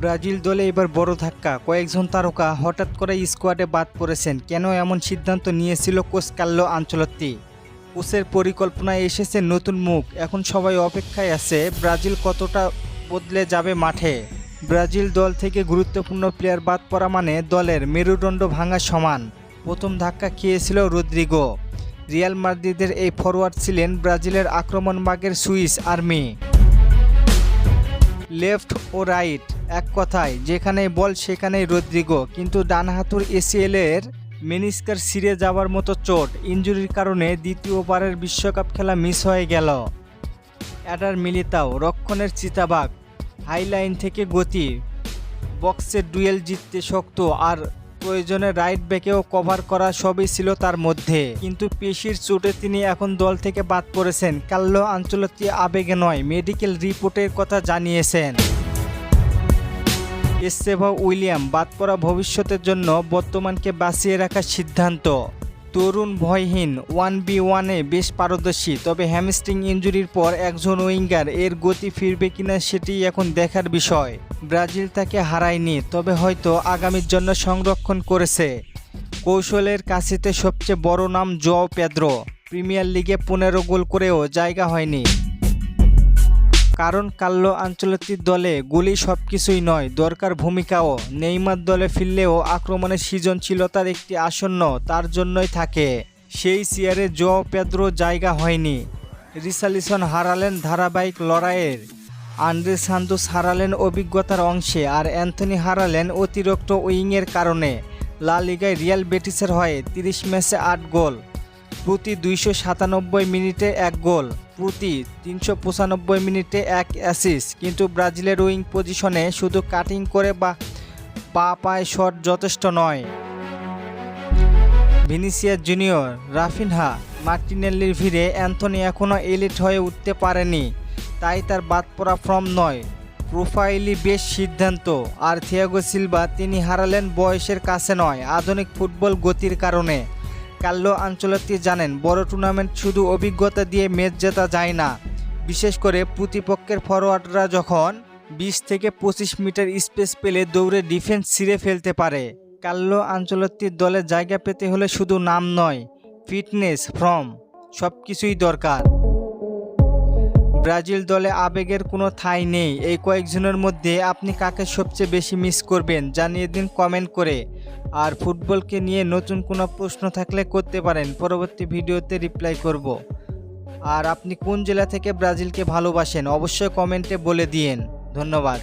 Brazil দলে এবার বড় ধাক্কা, কয়েকজন তারকা হঠাৎ করে স্কোয়াডে বাদ পড়েছেন। কেন এমন সিদ্ধান্ত নিয়েছিল কোচ কার্লো আনচেলত্তি? কোচের পরিকল্পনায় এসেছে নতুন মুখ। এখন সবাই অপেক্ষায় আছে ব্রাজিল কতটা বদলে যাবে মাঠে। ব্রাজিল দল থেকে গুরুত্বপূর্ণ প্লেয়ার বাদ পড়া মানে দলের মেরুদণ্ড ভাঙা সমান। প্রথম ধাক্কা খেয়েছিল রদ্রিগো। রিয়াল মাদ্রিদের এই ফরোয়ার্ড ছিলেন ব্রাজিলের আক্রমণভাগের সুইস আর্মি। লেফট ও রাইট এক কথায় যেখানেই বল সেখানেই রদ্রিগো, কিন্তু ডান হাতুর এসিএলের মেনিস্কার ছিঁড়ে যাওয়ার মতো চোট ইনজুরির কারণে দ্বিতীয়বারের বিশ্বকাপ খেলা মিস হয়ে গেল। এডার মিলিতাও রক্ষণের চিতাবাঘ, হাইলাইন থেকে গতি, বক্সের ডুয়েল জিততে শক্ত, আর প্রয়োজনে রাইট ব্যাকেও কভার করা সবই ছিল তার মধ্যে। কিন্তু পেশির চোটে তিনি এখন দল থেকে বাদ পড়েছেন। কার্লো আনচেলত্তি আবেগে নয়, মেডিকেল রিপোর্টের কথা জানিয়েছেন। এস্তেভাও উইলিয়াম বাদ পড়া ভবিষ্যতের জন্য বর্তমানকে বাঁচিয়ে রাখার সিদ্ধান্ত। তরুণ ভয়হীন 1v1-এ বেশ পারদর্শী, তবে হ্যামস্ট্রিং ইনজুরির পর একজন উইঙ্গার এর গতি ফিরবে কিনা সেটি এখন দেখার বিষয়। ব্রাজিল তাকে হারায়নি, তবে হয়তো আগামীর জন্য সংরক্ষণ করেছে। কৌশলের কাছেতে সবচেয়ে বড় নাম জোয়াও পেদ্রো। প্রিমিয়ার লিগে 15 গোল করেও জায়গা হয়নি। কারণ কার্লো আনচেলত্তির দলে গোলই সবকিছুই নয়, দরকার ভূমিকাও। নেইমার দলে ফিরলেও আক্রমণের সৃজনশীলতার একটি আসন্ন তার জন্যই থাকে। সেই চেয়ারে জোয়াও পেদ্রো জায়গা হয়নি। রিচার্লিসন হারালেন ধারাবাহিক লড়াইয়ের, আন্দ্রে সান্তোস হারালেন অভিজ্ঞতার অংশে, আর অ্যান্থনি হারালেন অতিরিক্ত উইংয়ের কারণে। লা লিগায় রিয়াল বেটিসের হয়ে 30 ম্যাচে 8 গোল, প্রতি 297 মিনিটে 1 গোল, প্রতি 395 মিনিটে 1 অ্যাসিস্ট। কিন্তু ব্রাজিলের উইং পজিশনে শুধু কাটিং করে বা পায়ে শট যথেষ্ট নয়। ভিনিসিয়াস জুনিয়র, রাফিনহা, মার্টিনেল্লির ভিড়ে অ্যান্থনি এখনও এলিট হয়ে উঠতে পারেনি, তাই তার বাদ পড়া ফর্ম নয়, প্রোফাইলই বেশ সিদ্ধান্ত। আর থিয়াগো সিলভা, তিনি হারালেন বয়সের কাছে নয়, আধুনিক ফুটবল গতির কারণে। কার্লো আনচেলত্তি জানেন বড় টুর্নামেন্ট শুধু অভিজ্ঞতা দিয়ে ম্যাচ জেতা যায় না, বিশেষ করে প্রতিপক্ষের ফরোয়ার্ডরা যখন 20 থেকে 25 মিটার স্পেস পেলে দৌড়ে ডিফেন্স ছিঁড়ে ফেলতে পারে। কার্লো আনচেলত্তির দলে জায়গা পেতে হলে শুধু নাম নয়, ফিটনেস, ফর্ম সব কিছুই দরকার। ব্রাজিল দলে আবেগের কোনো ঠাঁই নেই। এই কয়েকজনের মধ্যে আপনি কাকে সবচেয়ে বেশি মিস করবেন জানিয়ে দিন কমেন্ট করে। আর ফুটবলকে নিয়ে নতুন কোনো প্রশ্ন থাকলে করতে পারেন, পরবর্তী ভিডিওতে রিপ্লাই করব। আর আপনি কোন জেলা থেকে ব্রাজিলকে ভালোবাসেন অবশ্যই কমেন্টে বলে দিয়েন। ধন্যবাদ।